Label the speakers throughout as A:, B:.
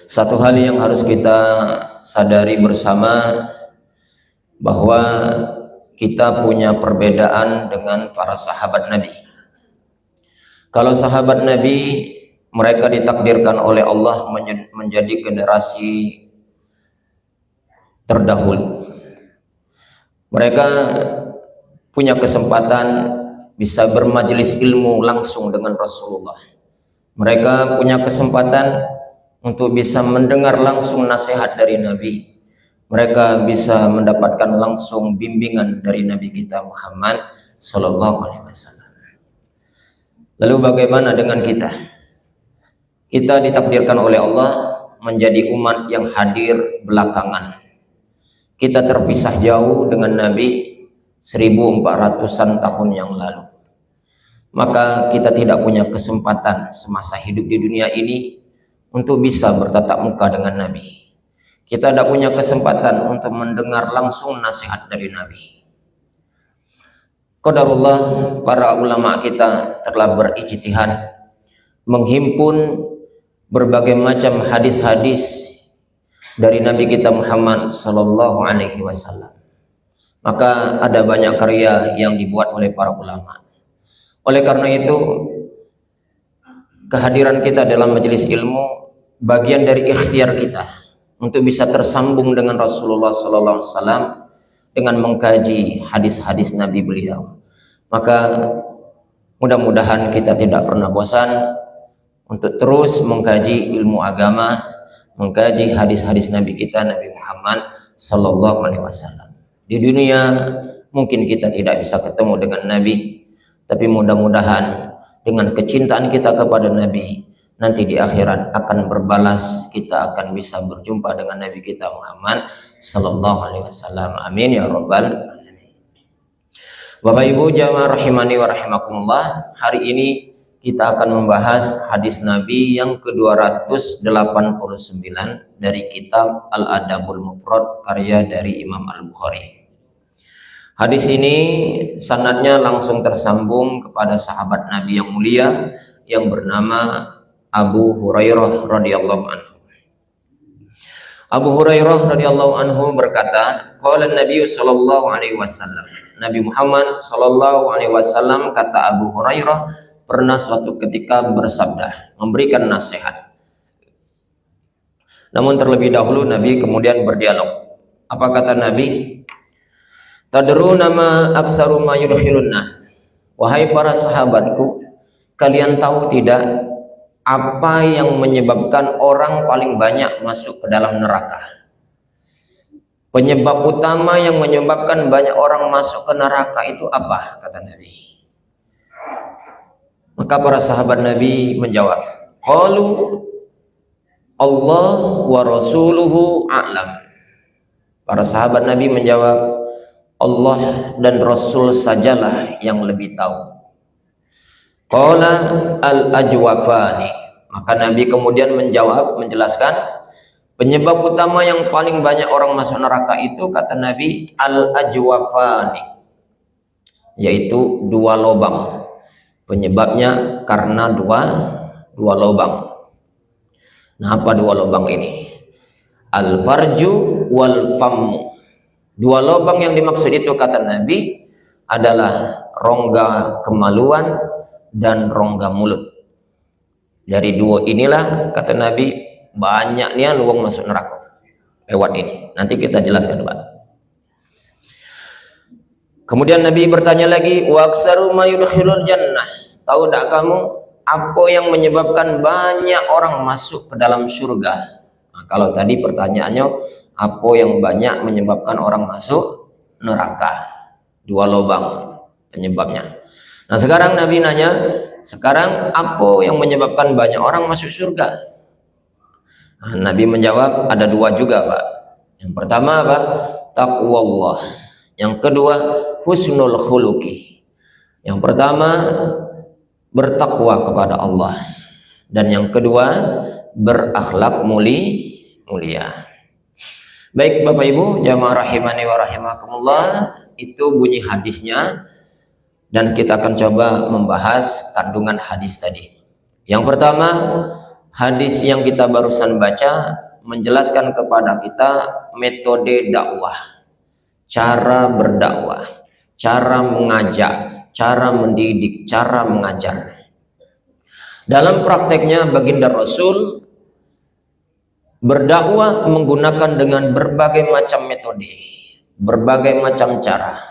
A: Satu hal yang harus kita sadari bersama, bahwa kita punya perbedaan dengan para sahabat Nabi. Kalau sahabat Nabi, mereka ditakdirkan oleh Allah menjadi generasi terdahulu. Mereka punya kesempatan bisa bermajelis ilmu langsung dengan Rasulullah. Mereka punya kesempatan untuk bisa mendengar langsung nasihat dari Nabi. Mereka bisa mendapatkan langsung bimbingan dari Nabi kita Muhammad Sallallahu Alaihi Wasallam. Lalu bagaimana dengan kita? Kita ditakdirkan oleh Allah menjadi umat yang hadir belakangan. Kita terpisah jauh dengan Nabi 1400-an tahun yang lalu. Maka kita tidak punya kesempatan semasa hidup di dunia ini untuk bisa bertatap muka dengan Nabi. Kita tidak punya kesempatan untuk mendengar langsung nasihat dari Nabi. Qadarullah, para ulama kita telah berijtihad menghimpun berbagai macam hadis-hadis dari Nabi kita Muhammad Sallallahu Alaihi Wasallam. Maka ada banyak karya yang dibuat oleh para ulama. Oleh karena itu, kehadiran kita dalam majelis ilmu bagian dari ikhtiar kita untuk bisa tersambung dengan Rasulullah Sallallahu Alaihi Wasallam dengan mengkaji hadis-hadis Nabi beliau. Maka mudah-mudahan kita tidak pernah bosan untuk terus mengkaji ilmu agama, mengkaji hadis-hadis Nabi kita, Nabi Muhammad Sallallahu Alaihi Wasallam. Di dunia mungkin kita tidak bisa ketemu dengan Nabi, tapi mudah-mudahan dengan kecintaan kita kepada Nabi, nanti di akhirat akan berbalas, kita akan bisa berjumpa dengan Nabi kita Muhammad Sallallahu Alaihi Wasallam. Amin ya Rabbal Alamin. Bapak Ibu jamaah rahimani wa rahimakumullah, hari ini kita akan membahas hadis Nabi yang ke-289 dari kitab Al-Adabul Mufrad karya dari Imam Al-Bukhari. Hadis ini sanadnya langsung tersambung kepada sahabat Nabi yang mulia yang bernama Abu Hurairah radhiyallahu anhu. Abu Hurairah radhiyallahu anhu berkata, qala Nabi sallallahu alaihi wasallam. Nabi Muhammad sallallahu alaihi wasallam, kata Abu Hurairah, pernah suatu ketika bersabda, memberikan nasihat. Namun terlebih dahulu Nabi kemudian berdialog. Apa kata Nabi? Tadruna ma aksaru ma yudkhilunna. Wahai para sahabatku, kalian tahu tidak apa yang menyebabkan orang paling banyak masuk ke dalam neraka? Penyebab utama yang menyebabkan banyak orang masuk ke neraka itu apa? Kata Nabi. Maka para sahabat Nabi menjawab, qalu Allah wa rasuluhu a'lam. Para sahabat Nabi menjawab, Allah dan Rasul sajalah yang lebih tahu. Qala al-ajwafani. Maka Nabi kemudian menjawab, menjelaskan, penyebab utama yang paling banyak orang masuk neraka itu, kata Nabi, al-ajwafani, yaitu dua lubang. Penyebabnya karena dua lubang. Nah, apa dua lubang ini? Al-farju wal fammu. Dua lubang yang dimaksud itu, kata Nabi, adalah rongga kemaluan dan rongga mulut. Dari dua inilah, kata Nabi, banyaknya luang masuk neraka lewat ini. Nanti kita jelaskan, Pak. Kemudian Nabi bertanya lagi, wa aksaru ma yudkhilul jannah. Tahu tak kamu apa yang menyebabkan banyak orang masuk ke dalam surga? Nah, kalau tadi pertanyaannya, apa yang banyak menyebabkan orang masuk neraka? Dua lubang penyebabnya. Nah, sekarang Nabi nanya, sekarang apa yang menyebabkan banyak orang masuk surga? Nah, Nabi menjawab, ada dua juga, Pak. Yang pertama apa? Taqwallah. Yang kedua, husnul khuluqi. Yang pertama, bertakwa kepada Allah. Dan yang kedua, berakhlak mulia. Baik Bapak Ibu jamaah rahimani wa rahimakumullah, itu bunyi hadisnya, dan kita akan coba membahas kandungan hadis tadi. Yang pertama, hadis yang kita barusan baca menjelaskan kepada kita metode dakwah, cara berdakwah, cara mengajak, cara mendidik, cara mengajar. Dalam prakteknya baginda Rasul berdakwah menggunakan dengan berbagai macam metode, berbagai macam cara.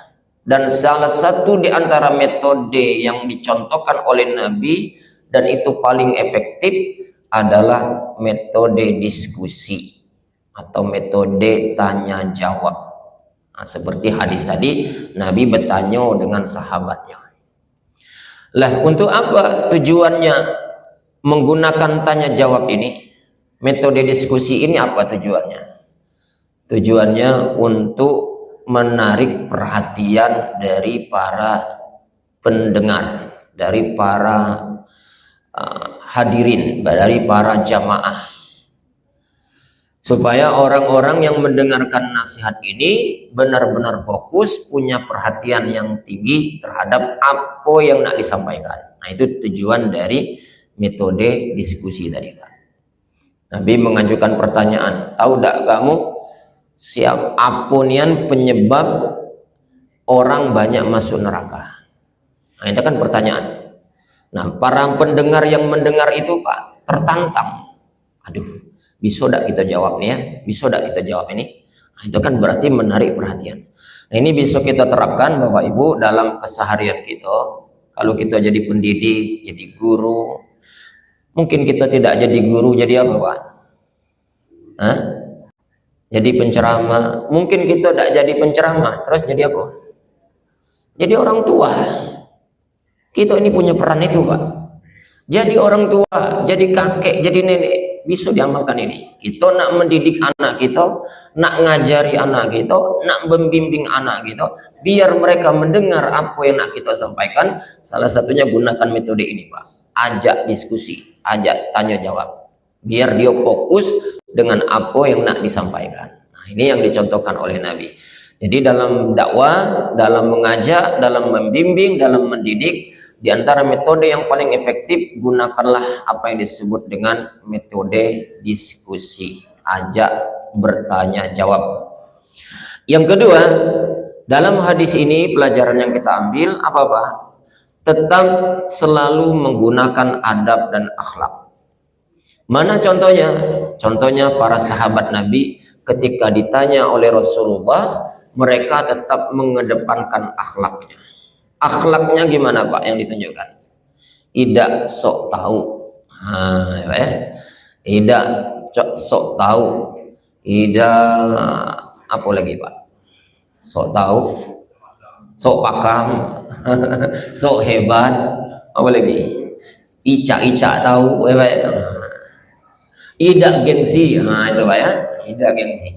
A: Dan salah satu di antara metode yang dicontohkan oleh Nabi dan itu paling efektif adalah metode diskusi atau metode tanya jawab. Nah, seperti hadis tadi, Nabi bertanya dengan sahabatnya. Lah, untuk apa tujuannya menggunakan tanya jawab ini? Metode diskusi ini apa tujuannya? Tujuannya untuk menarik perhatian dari para pendengar, dari para hadirin, dari para jamaah, supaya orang-orang yang mendengarkan nasihat ini benar-benar fokus, punya perhatian yang tinggi terhadap apa yang nak disampaikan. Nah, itu tujuan dari metode diskusi tadi. Nabi mengajukan pertanyaan, tahu tak kamu siapa nian penyebab orang banyak masuk neraka? Nah, itu kan pertanyaan. Nah, para pendengar yang mendengar itu Pak tertantang. Aduh, bisa tidak kita jawab nih ya? Bisa tidak kita jawab ini? Nah, itu kan berarti menarik perhatian. Nah, ini bisa kita terapkan Bapak Ibu dalam keseharian kita. Kalau kita jadi pendidik, jadi guru, mungkin kita tidak jadi guru, jadi apa Pak? Hah? Jadi penceramah. Mungkin kita tidak jadi penceramah, terus jadi apa? Jadi orang tua. Kita ini punya peran itu Pak. Jadi orang tua, jadi kakek, jadi nenek, bisa diamalkan ini. Kita nak mendidik anak kita, nak ngajari anak kita, nak membimbing anak kita, biar mereka mendengar apa yang nak kita sampaikan. Salah satunya gunakan metode ini Pak. Ajak diskusi, ajak tanya jawab, biar dia fokus dengan apa yang nak disampaikan. Nah, ini yang dicontohkan oleh Nabi. Jadi dalam dakwah, dalam mengajak, dalam membimbing, dalam mendidik, di antara metode yang paling efektif, gunakanlah apa yang disebut dengan metode diskusi, ajak bertanya jawab. Yang kedua, dalam hadis ini pelajaran yang kita ambil apa Pak? Tetap selalu menggunakan adab dan akhlak. Mana contohnya? Contohnya para sahabat Nabi ketika ditanya oleh Rasulullah, mereka tetap mengedepankan akhlaknya. Akhlaknya gimana Pak yang ditunjukkan? Tidak sok tahu. Tidak sok tahu. Tidak apa lagi Pak? Sok tahu, sok pakam, sok hebat, apa lagi? Icak-icak tahu, tidak gengsi. Nah, itu Pak ya, tidak gengsi.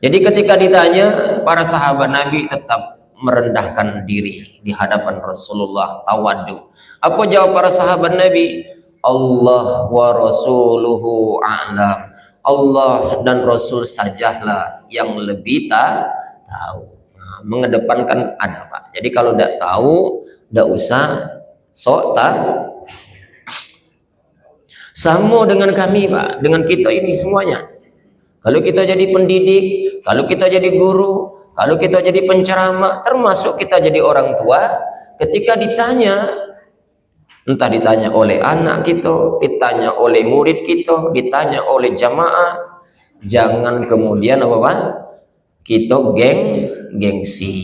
A: Jadi ketika ditanya, para sahabat Nabi tetap merendahkan diri di hadapan Rasulullah, tawadu. Apa jawab para sahabat Nabi? Allah wa rasuluhu a'lam. Allah dan Rasul sajalah yang lebih tahu. Nah, mengedepankan adab Pak. Jadi kalau tidak tahu, tidak usah sok tahu. Sama dengan kami Pak, dengan kita ini semuanya. Kalau kita jadi pendidik, kalau kita jadi guru, kalau kita jadi penceramah, termasuk kita jadi orang tua, ketika ditanya, entah ditanya oleh anak kita, ditanya oleh murid kita, ditanya oleh jamaah, jangan kemudian apa Pak? Kita gengsi.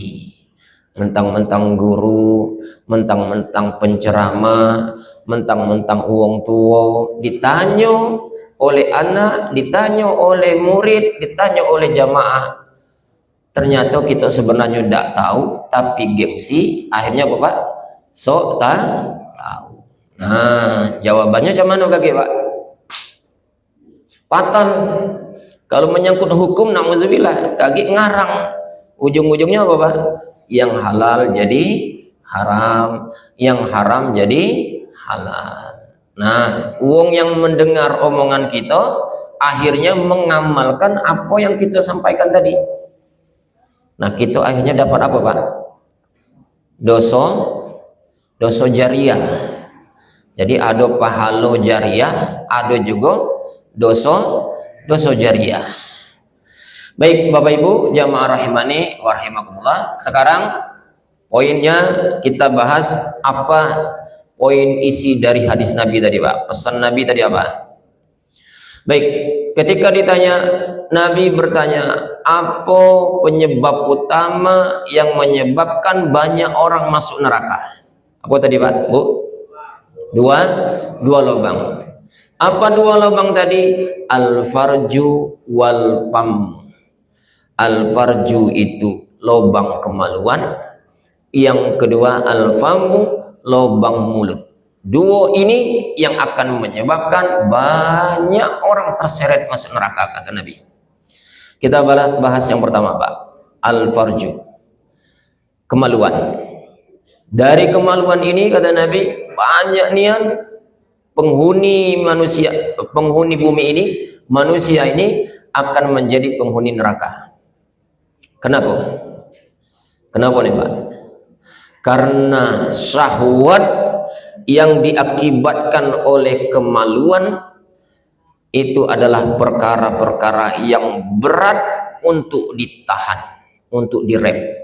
A: Mentang-mentang guru, mentang-mentang penceramah, mentang-mentang uang tua, ditanya oleh anak, ditanya oleh murid, ditanya oleh jamaah, ternyata kita sebenarnya tidak tahu, tapi gengsi, akhirnya apa Pak? Sok tahu. Nah, jawabannya macam mana kaki Pak? Fatal. Kalau menyangkut hukum, na'udzubillah, kaki ngarang. Ujung-ujungnya apa Pak? Yang halal jadi haram, yang haram jadi halal. Nah, uang yang mendengar omongan kita akhirnya mengamalkan apa yang kita sampaikan tadi. Nah, kita akhirnya dapat apa Pak? Dosa jariah. Jadi ada pahala jariah, ada juga dosa jariah. Baik Bapak Ibu jamaah rahimani wa rahimakumullah. Sekarang poinnya kita bahas apa poin isi dari hadis Nabi tadi Pak. Pesan Nabi tadi apa? Baik, ketika ditanya, Nabi bertanya, apa penyebab utama yang menyebabkan banyak orang masuk neraka? Apa tadi Pak? Bu? Dua lubang. Apa dua lubang tadi? Al-farju wal fam. Al-farju itu lubang kemaluan, yang kedua al-famu lubang mulut. Dua ini yang akan menyebabkan banyak orang terseret masuk neraka, kata Nabi. Kita bahas yang pertama Pak, al-farju, kemaluan. Dari kemaluan ini kata Nabi, banyak nian penghuni bumi ini, manusia ini akan menjadi penghuni neraka. Kenapa? Kenapa nih Pak? Karena syahwat yang diakibatkan oleh kemaluan itu adalah perkara-perkara yang berat untuk ditahan, untuk direm.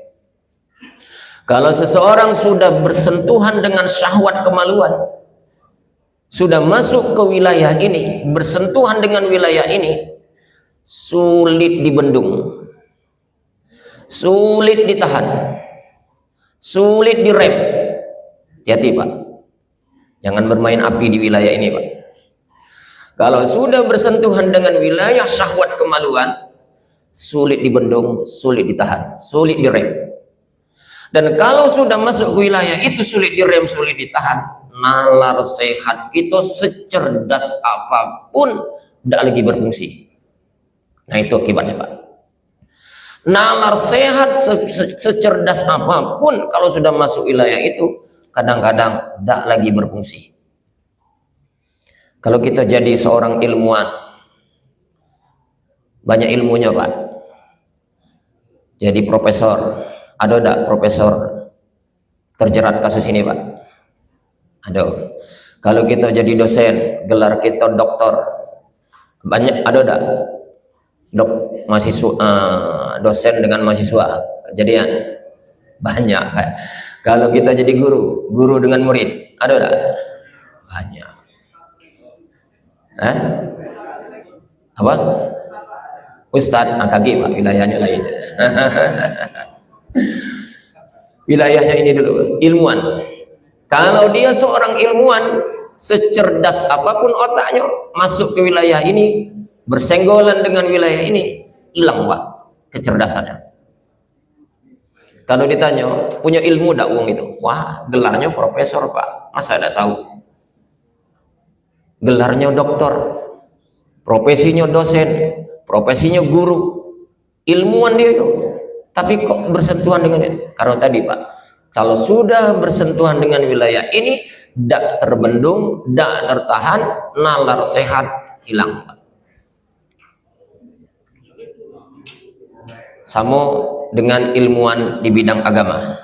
A: Kalau seseorang sudah bersentuhan dengan syahwat kemaluan, sudah masuk ke wilayah ini, bersentuhan dengan wilayah ini, sulit dibendung, sulit ditahan, sulit direm. Hati-hati Pak, jangan bermain api di wilayah ini Pak. Kalau sudah bersentuhan dengan wilayah syahwat kemaluan, sulit dibendung, sulit ditahan, sulit direm. Dan kalau sudah masuk ke wilayah itu sulit direm, sulit ditahan, nalar sehat kita secerdas apapun tidak lagi berfungsi. Nah itu akibatnya Pak. Nalar sehat secerdas apapun kalau sudah masuk wilayah itu kadang-kadang tidak lagi berfungsi. Kalau kita jadi seorang ilmuwan, banyak ilmunya Pak, jadi profesor, ada tidak profesor terjerat kasus ini Pak? Ada. Kalau kita jadi dosen, gelar kita doktor, banyak ada tidak mahasiswa, dosen dengan mahasiswa kejadian? Banyak. Kalau kita jadi guru dengan murid, ada tidak? Banyak. Apa? Ustadz, kaki Pak, wilayahnya lain. Wilayahnya ini dulu, ilmuwan. Kalau dia seorang ilmuwan, secerdas apapun otaknya, masuk ke wilayah ini, bersenggolan dengan wilayah ini, hilang Pak kecerdasannya. Kalau ditanya, punya ilmu tak uang itu? Wah, gelarnya profesor Pak, masa ada tahu? Gelarnya doktor, profesinya dosen, profesinya guru, ilmuwan dia itu. Tapi kok bersentuhan dengan itu? Karena tadi Pak, kalau sudah bersentuhan dengan wilayah ini, tidak terbendung, tidak tertahan, nalar sehat hilang Pak. Sama dengan ilmuwan di bidang agama.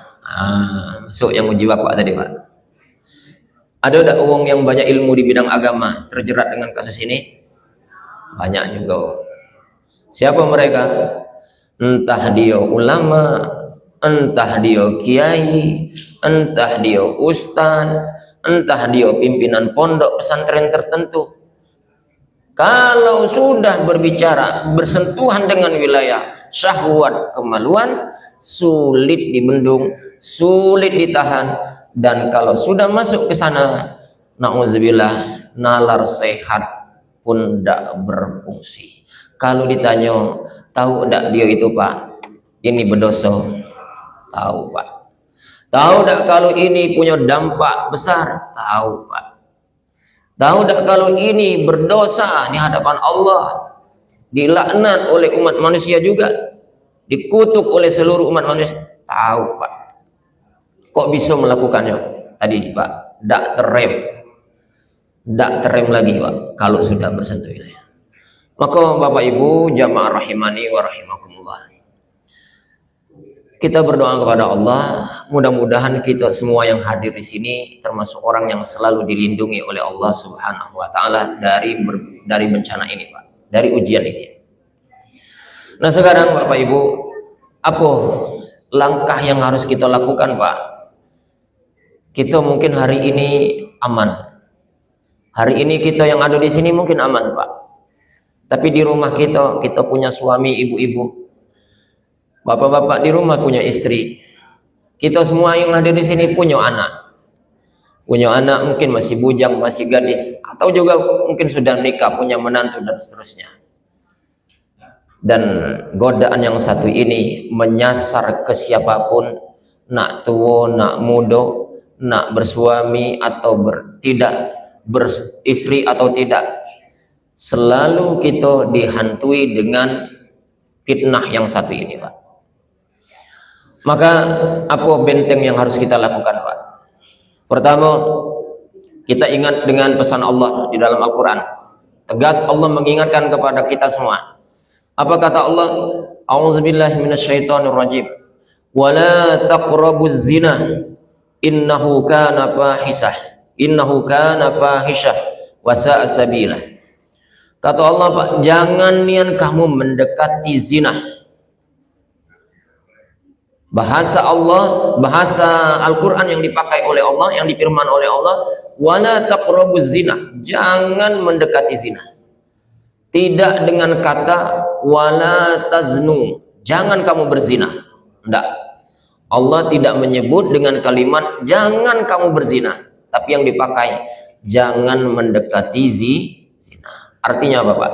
A: Masuk yang uji Bapak tadi Pak. Ada tidak uang yang banyak ilmu di bidang agama terjerat dengan kasus ini? Banyak juga. Siapa mereka? Entah dia ulama, entah dia kiai, entah dia ustaz, entah dia pimpinan pondok pesantren tertentu. Kalau sudah berbicara bersentuhan dengan wilayah syahwat kemaluan, sulit dibendung, sulit ditahan. Dan kalau sudah masuk ke sana, na'udzubillah, nalar sehat pun tidak berfungsi. Kalau ditanya, tahu tidak dia itu Pak, ini berdosa? Tahu Pak. Tahu tidak kalau ini punya dampak besar? Tahu Pak. Tahu tidak kalau ini berdosa di hadapan Allah, dilaknat oleh umat manusia juga, dikutuk oleh seluruh umat manusia? Tahu Pak. Kok bisa melakukannya? Tadi Pak, tidak terrem lagi Pak kalau sudah bersentuh wilayah. Maka Bapak Ibu jamaah rahimani wa rahimakumullah, Kita berdoa kepada Allah, mudah-mudahan kita semua yang hadir di sini termasuk orang yang selalu dilindungi oleh Allah Subhanahu wa taala dari bencana ini, Pak, dari ujian ini. Nah, sekarang Bapak Ibu, apa langkah yang harus kita lakukan, Pak? Kita mungkin hari ini aman. Hari ini kita yang ada di sini mungkin aman, Pak. Tapi di rumah kita punya suami, ibu-ibu, bapak-bapak di rumah punya istri. Kita semua yang hadir di sini punya anak. Punya anak mungkin masih bujang, masih gadis, atau juga mungkin sudah nikah, punya menantu dan seterusnya. Dan godaan yang satu ini menyasar ke siapapun, nak tua, nak muda, nak bersuami atau tidak beristri atau tidak, selalu kita dihantui dengan fitnah yang satu ini, Pak. Maka apa benteng yang harus kita lakukan, Pak? Pertama, kita ingat dengan pesan Allah di dalam Al-Quran. Tegas Allah mengingatkan kepada kita semua. Apa kata Allah? A'udzubillahi minasyaitonirrajim. Wala taqrabuz zina innahu kana fahishah wa sa'a sabila. Kata Allah, Pak, jangan nian kamu mendekati zina. Bahasa Allah, bahasa Al-Quran yang dipakai oleh Allah, yang difirman oleh Allah, wala taqrabuz zina, jangan mendekati zina. Tidak dengan kata wala taznu, jangan kamu berzina. Tidak. Allah tidak menyebut dengan kalimat jangan kamu berzina, tapi yang dipakai jangan mendekati zina. Artinya apa, Pak?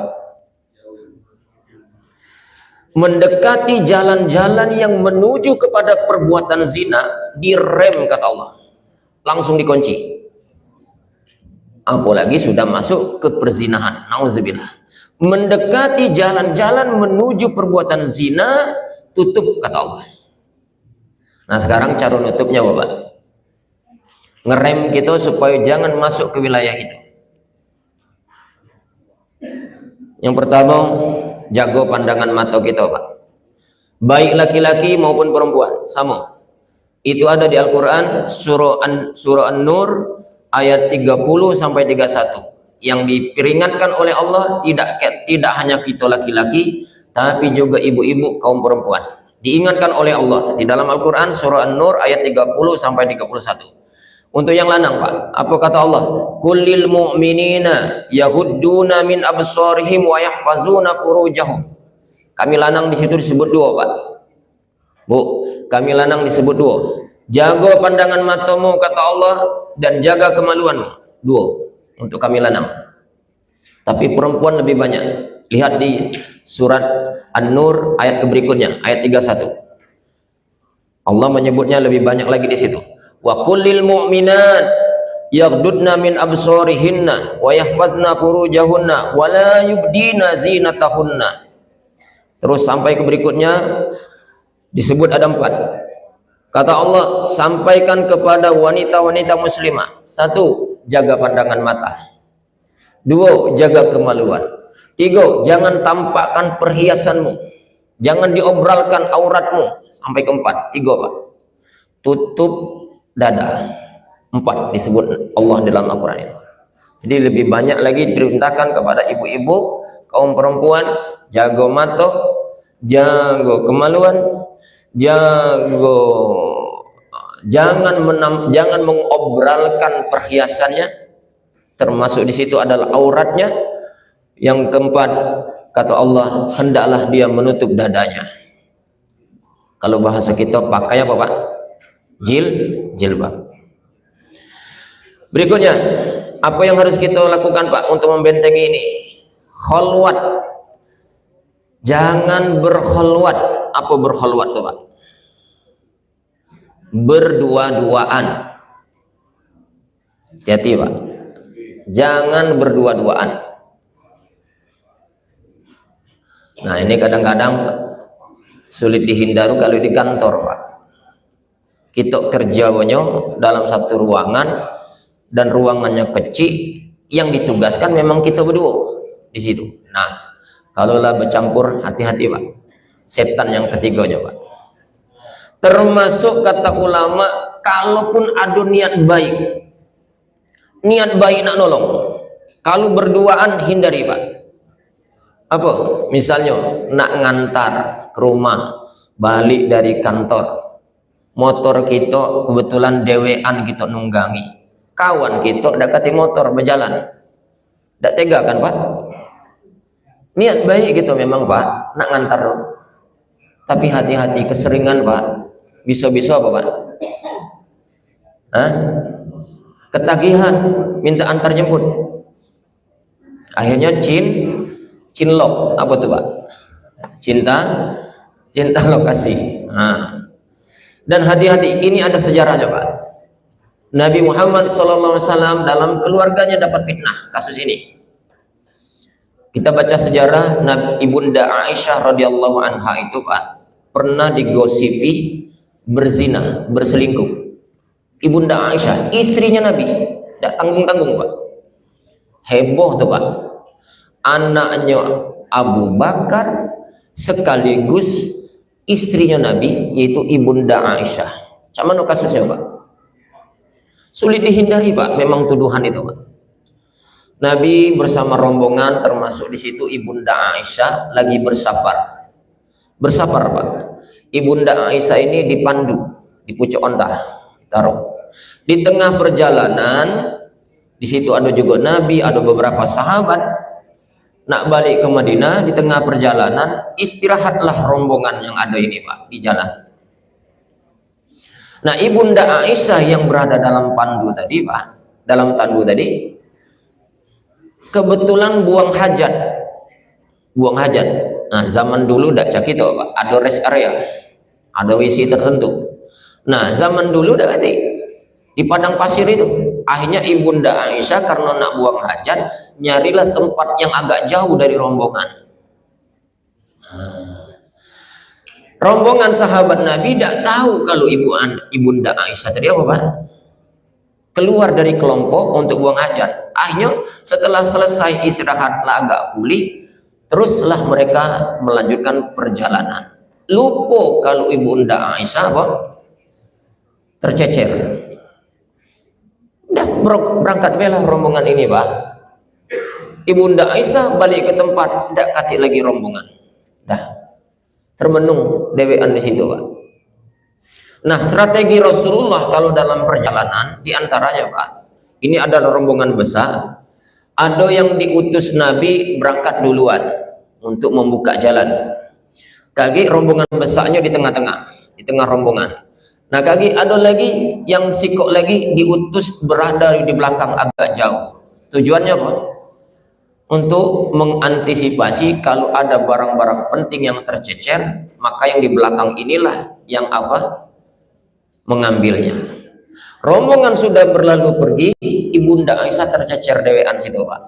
A: Mendekati jalan-jalan yang menuju kepada perbuatan zina direm, kata Allah, langsung dikunci. Apalagi sudah masuk ke perzinahan, nauzubillah. Mendekati jalan-jalan menuju perbuatan zina, tutup, kata Allah. Nah, sekarang cara nutupnya, Bapak, ngerem kita supaya jangan masuk ke wilayah itu. Yang pertama, jaga pandangan mata kita, Pak. Baik laki-laki maupun perempuan, sama. Itu ada di Al-Quran, surah An-Nur ayat 30 sampai 31. Yang diperingatkan oleh Allah tidak hanya kita laki-laki, tapi juga ibu-ibu kaum perempuan. Diingatkan oleh Allah di dalam Al-Quran surah An-Nur ayat 30 sampai 31. Untuk yang lanang, Pak, apa kata Allah? Kullil mu'minina yahudduna min absarihim wa yahfazuna furujahum. Kami lanang di situ disebut dua, Pak. Bu, kami lanang disebut dua. Jaga pandangan matamu, kata Allah, dan jaga kemaluanmu. Dua untuk kami lanang. Tapi perempuan lebih banyak. Lihat di surat An-Nur ayat berikutnya, ayat 31. Allah menyebutnya lebih banyak lagi di situ. Wa kullil mu'minat yaghdudna min absarihinna wa yahfazna furujahunna wa la yubdina zinatahunna. Terus sampai ke berikutnya disebut ada 4. Kata Allah, sampaikan kepada wanita-wanita muslimah. 1, jaga pandangan mata. 2, jaga kemaluan. 3, jangan tampakkan perhiasanmu. Jangan diobralkan auratmu. Sampai ke 4. 3, Pak. Tutup dada. 4 disebut Allah dalam Al-Quran itu. Jadi lebih banyak lagi diperintahkan kepada ibu-ibu, kaum perempuan, jaga mata, jaga kemaluan, jangan mengobralkan perhiasannya, termasuk di situ adalah auratnya. Yang keempat, kata Allah, hendaklah dia menutup dadanya. Kalau bahasa kita pakai apa, Pak? Jilbab. Berikutnya, apa yang harus kita lakukan, Pak, untuk membentengi ini? Kholwat. Jangan berkholwat. Apa berkholwat tuh, Pak? Berdua-duaan. Hati-hati, Pak. Jangan berdua-duaan. Nah, ini kadang-kadang sulit dihindari kalau di kantor, Pak. Kita kerjanya dalam satu ruangan dan ruangannya kecil, yang ditugaskan memang kita berdua di situ. Nah, kalaulah bercampur, hati-hati, Pak. Setan yang ketiganya, Pak. Termasuk kata ulama, kalaupun ada niat baik nak nolong, kalau berduaan hindari Pak. Apa? Misalnya nak ngantar ke rumah, balik dari kantor, motor kita kebetulan dewean kita nunggangi, kawan kita dekati motor berjalan, tidak tega kan Pak? Niat baik gitu memang Pak, nak ngantar, tapi hati-hati keseringan Pak, bisa-bisa apa Pak? Hah? Ketagihan minta antar jemput, akhirnya cinlok, apa tuh Pak? Cinta lokasi. Nah. Dan hati-hati, ini ada sejarahnya Pak. Nabi Muhammad SAW dalam keluarganya dapat fitnah kasus ini. Kita baca sejarah Ibunda Aisyah radhiyallahu anha itu Pak, pernah digosipi berzina, berselingkuh. Ibunda Aisyah, istrinya Nabi, tidak tanggung-tanggung Pak. Heboh tuh Pak. Anaknya Abu Bakar sekaligus istrinya Nabi, yaitu Ibunda Aisyah. Cuman kasusnya Pak, sulit dihindari Pak, memang tuduhan itu Pak. Nabi bersama rombongan, termasuk di situ Ibunda Aisyah, lagi bersafar Pak. Ibunda Aisyah ini dipandu di pucuk onta, taruh di tengah perjalanan. Di situ ada juga Nabi, ada beberapa sahabat. Nak balik ke Madinah, di tengah perjalanan istirahatlah rombongan yang ada ini Pak di jalan. Nah, Ibunda Aisyah yang berada dalam pandu tadi Pak, dalam tandu tadi, kebetulan buang hajat. Nah, zaman dulu dak cak itu Pak, ada rest area, ada WC tertentu. Nah, zaman dulu dak kati di padang pasir itu. Akhirnya Ibunda Aisyah karena nak buang hajat, nyarilah tempat yang agak jauh dari rombongan. Rombongan sahabat Nabi tidak tahu kalau Ibunda Aisyah tadi apa Pak? Keluar dari kelompok untuk buang hajat. Akhirnya setelah selesai istirahat agak pulih, teruslah mereka melanjutkan perjalanan. Lupa kalau Ibunda Aisyah apa? Tercecer. Dah berangkat belah rombongan ini Pak. Ibunda Aisyah balik ke tempat, tidak kati lagi rombongan. Dah termenung dewean di situ Pak. Nah, strategi Rasulullah kalau dalam perjalanan diantaranya Pak, ini adalah rombongan besar. Ada yang diutus Nabi berangkat duluan untuk membuka jalan. Kaki rombongan besarnya di tengah-tengah, di tengah rombongan. Nah, kaki ada lagi yang sikok lagi diutus berada di belakang agak jauh. Tujuannya apa? Untuk mengantisipasi kalau ada barang-barang penting yang tercecer, maka yang di belakang inilah yang apa? Mengambilnya. Rombongan sudah berlalu pergi, Ibunda Aisyah tercecer dewean situ Pak.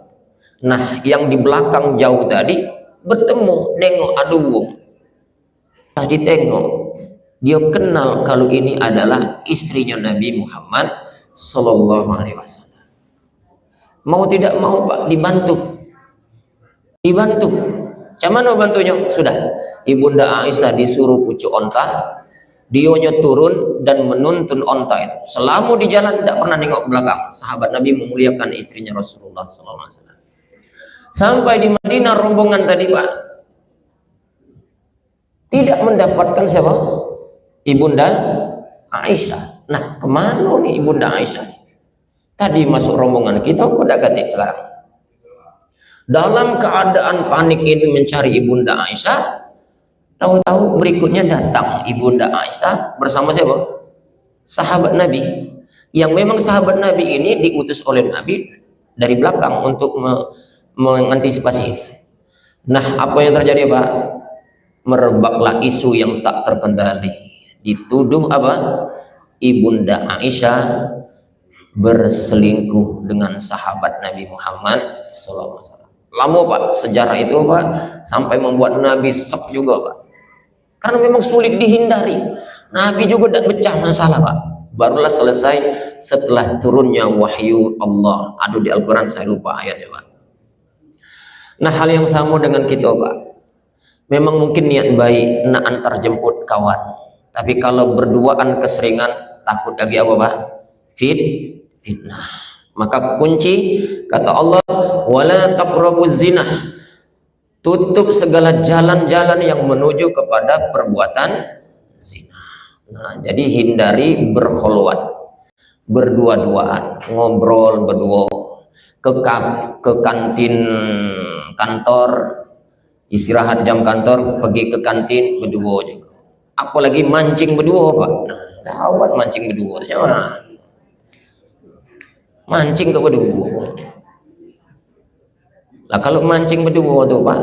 A: Nah, yang di belakang jauh tadi bertemu, nengok, aduh. Tadi tengok, dia kenal kalau ini adalah istrinya Nabi Muhammad Sallallahu Alaihi Wasallam. Mau tidak mau Pak, dibantu. Cuman bantunya sudah. Ibunda Aisyah disuruh pucuk onta, dionya turun dan menuntun onta itu. Selama di jalan tidak pernah nengok ke belakang. Sahabat Nabi memuliakan istrinya Rasulullah Sallallahu Alaihi Wasallam. Sampai di Madinah rombongan tadi Pak, tidak mendapatkan siapa? Ibunda Aisyah. Nah, kemana nih Ibunda Aisyah? Tadi masuk rombongan kita, udah ganti sekarang. Dalam keadaan panik ini mencari Ibunda Aisyah, tahu-tahu berikutnya datang Ibunda Aisyah bersama siapa? Sahabat Nabi. Yang memang sahabat Nabi ini diutus oleh Nabi dari belakang untuk mengantisipasi. Nah, apa yang terjadi Pak? Merebaklah isu yang tak terkendali. Dituduh apa? Ibunda Aisyah berselingkuh dengan sahabat Nabi Muhammad SAW. Lama Pak, sejarah itu Pak, sampai membuat Nabi shock juga Pak. Karena memang sulit dihindari. Nabi juga tidak pecah masalah Pak. Barulah selesai setelah turunnya wahyu Allah. Aduh, di Al-Quran saya lupa ayatnya Pak. Nah, hal yang sama dengan kita Pak. Memang mungkin niat baik nak antar jemput kawan. Tapi kalau berduaan keseringan, takut lagi apa Pak? Fitnah. Maka kunci kata Allah, wala taqrabuz zina. Tutup segala jalan-jalan yang menuju kepada perbuatan zina. Nah, jadi hindari berkhulwat, berdua-duaan, ngobrol berdua, ke kantin kantor, istirahat jam kantor, pergi ke kantin berdua juga. Apalagi mancing berdua Pak. Nah, gawat mancing berdua. Jangan. Mancing ke berdua. Lah kalau mancing berdua tuh Pak,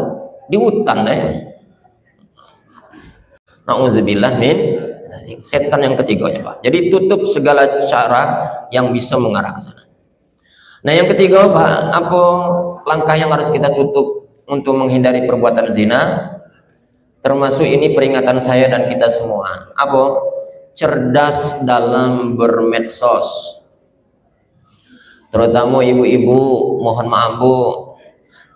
A: di hutan deh. Nauzubillah min setan yang ketiganya Pak. Jadi tutup segala cara yang bisa mengarah ke sana. Nah yang ketiga Pak, apa langkah yang harus kita tutup untuk menghindari perbuatan zina? Termasuk ini peringatan saya dan kita semua. Apa? Cerdas dalam bermedsos. Terutama ibu-ibu, mohon maaf Bu,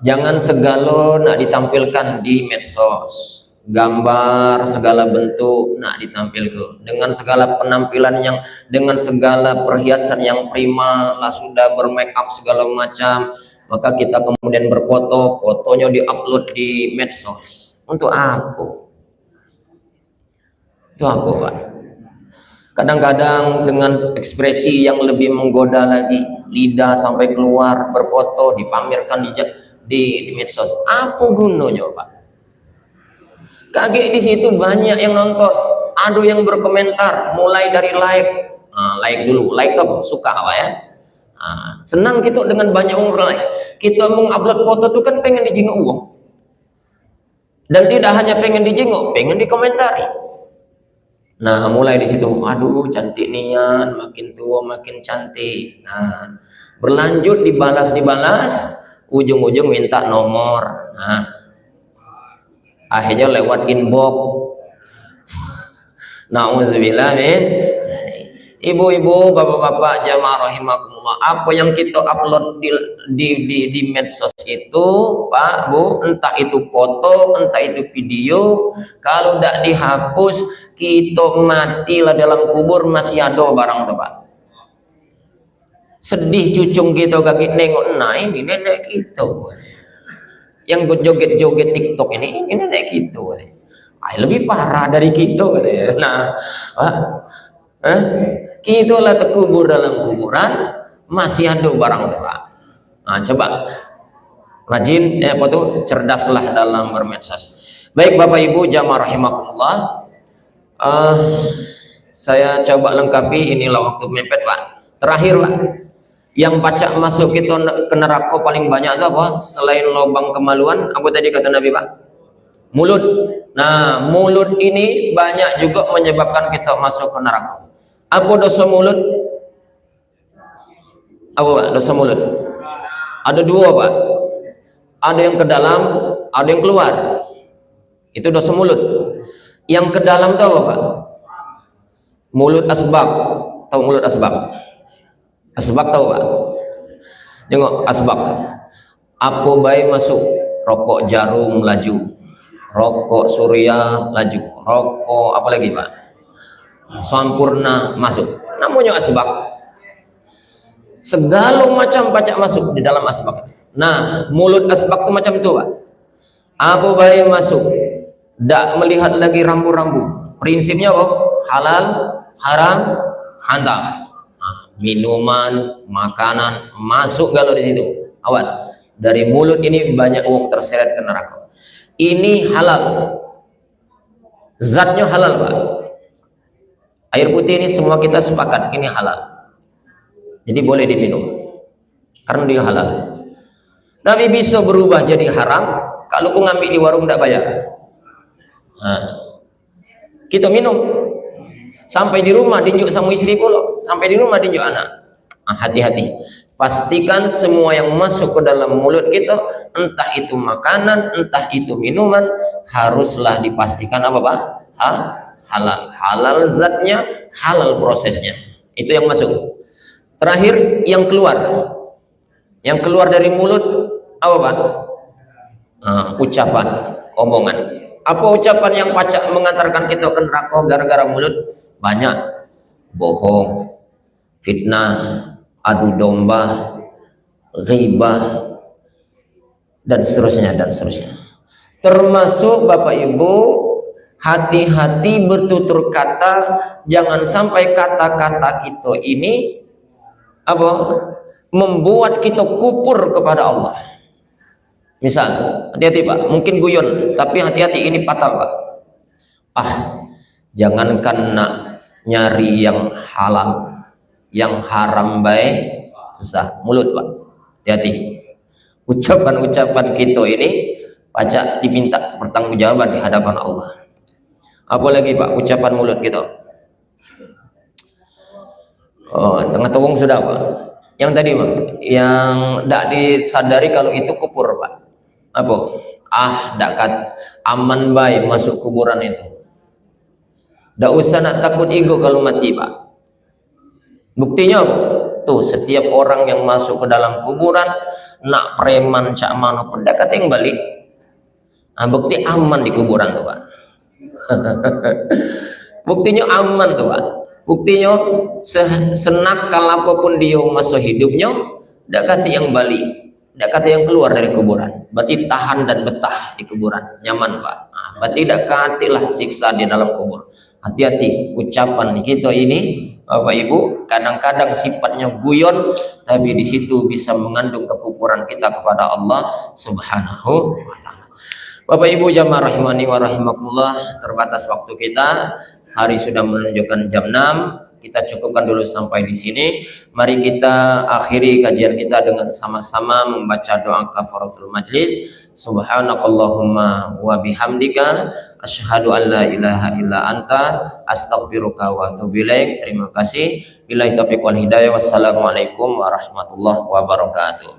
A: jangan segala nak ditampilkan di medsos. Gambar segala bentuk nak ditampilkan dengan segala penampilan yang, dengan segala perhiasan yang prima, lah sudah bermake up segala macam, maka kita kemudian berfoto, fotonya diupload di medsos. Untuk apa? Itu apa Pak? Kadang-kadang dengan ekspresi yang lebih menggoda lagi, lidah sampai keluar, berfoto, dipamerkan di medsos. Apa gunanya Pak? Kaget di situ banyak yang nonton, ada yang berkomentar, mulai dari like, like dulu, like apa? Suka apa ya? Senang kita dengan banyak orang like. Kita mengupload foto itu kan pengen dijenguk uang, dan tidak hanya pengen dijenguk, pengen dikomentari. Nah mulai di situ, aduh cantik nian, makin tua makin cantik. Nah berlanjut dibalas, ujung-ujung minta nomor. Nah akhirnya lewat inbox. Nauzubillah min. Ibu-ibu, bapak-bapak, jamaah rahimakumullah, apa yang kita upload di medsos itu Pak Bu, entah itu foto, entah itu video, kalau tidak dihapus kita matilah dalam kubur masih ada barang tuh Pak. Sedih cucung kita kaki nengok, nah ini nenek kita yang joget-joget TikTok ini nenek kita. Lebih parah dari kita. Nah, kita lah terkubur dalam kuburan masih ada barang tuh Pak. Nah, coba rajin cerdaslah dalam bermedsos. Baik Bapak Ibu jamaah rahimakumullah, saya coba lengkapi, inilah waktu mepet Pak. Terakhir Pak, yang pacak masuk kita ke neraka paling banyak itu apa? Selain lubang kemaluan, apa tadi kata Nabi Pak? Mulut. Nah, mulut ini banyak juga menyebabkan kita masuk ke neraka. Apa dosa mulut? Apa Pak? Dosa mulut? Ada dua Pak. Ada yang ke dalam, ada yang keluar. Itu dosa mulut. Yang ke dalam tahu Pak? Mulut asbab. Tahu mulut asbab? Asbab tahu Pak? Tengok asbab. Apa baik masuk? Rokok jarum laju, rokok surya laju, rokok apa lagi Pak? Sampurna masuk. Namanya asbab. Segala macam pacak masuk di dalam asbab. Nah, mulut asbab itu macam itu Pak. Apa baik masuk? Tak melihat lagi rambu-rambu. Prinsipnya apa? Halal, haram, halal. Minuman, makanan masuk kalau di situ. Awas, dari mulut ini banyak uang terseret ke neraka. Ini halal, zatnya halal Pak. Air putih ini semua kita sepakat ini halal, jadi boleh diminum karena dia halal. Tapi bisa berubah jadi haram kalau aku ngambil di warung tidak bayar. Nah, kita minum sampai di rumah dinjuk sama istri pula, sampai di rumah dinjuk anak. Hati-hati, pastikan semua yang masuk ke dalam mulut kita, entah itu makanan, entah itu minuman, haruslah dipastikan apa Pak? Halal. Halal zatnya, halal prosesnya. Itu yang masuk. Terakhir yang keluar. Yang keluar dari mulut apa Pak? Ucapan, omongan. Apa ucapan yang pacak mengantarkan kita ke neraka gara-gara mulut? Banyak. Bohong, fitnah, adu domba, ghibah, dan seterusnya dan seterusnya. Termasuk Bapak Ibu, hati-hati bertutur kata, jangan sampai kata-kata kita ini apa? Membuat kita kufur kepada Allah. Misal, hati-hati Pak, mungkin guyon, tapi hati-hati ini fatal Pak. Jangankan nak nyari yang halal, yang haram baik susah, mulut Pak. Hati-hati. Ucapan-ucapan kita ini pajak diminta pertanggungjawaban di hadapan Allah. Apalagi Pak, ucapan mulut kita. Tengah tawang sudah Pak. Yang tadi Pak, yang tidak disadari kalau itu kufur Pak. Apa? Kat aman baik masuk kuburan itu. Tidak usah nak takut ego kalau mati Pak. Buktinya tuh setiap orang yang masuk ke dalam kuburan nak preman cak mano pun dekat yang balik. Bukti aman di kuburan tuh Pak. Buktinya aman tuh Pak. Buktinya senakal apapun dia masa hidupnya dekat yang balik. Tidak kata yang keluar dari kuburan, berarti tahan dan betah di kuburan, nyaman Pak. Berarti tidak katilah siksa di dalam kubur. Hati-hati ucapan kita ini, Bapak Ibu, kadang-kadang sifatnya guyon, tapi di situ bisa mengandung kekufuran kita kepada Allah Subhanahu wa Ta'ala. Bapak Ibu jamaah rahimani wa rahimakumullah, terbatas waktu kita, hari sudah menunjukkan jam 6. Kita cukupkan dulu sampai di sini. Mari kita akhiri kajian kita dengan sama-sama membaca doa kafaratul majlis. Subhanakallahumma wa bihamdika asyhadu an la ilaha illa anta astaghfiruka wa atubu ilaik. Terima kasih. Billahi taufiq wal hidayah. Wassalamualaikum warahmatullahi wabarakatuh.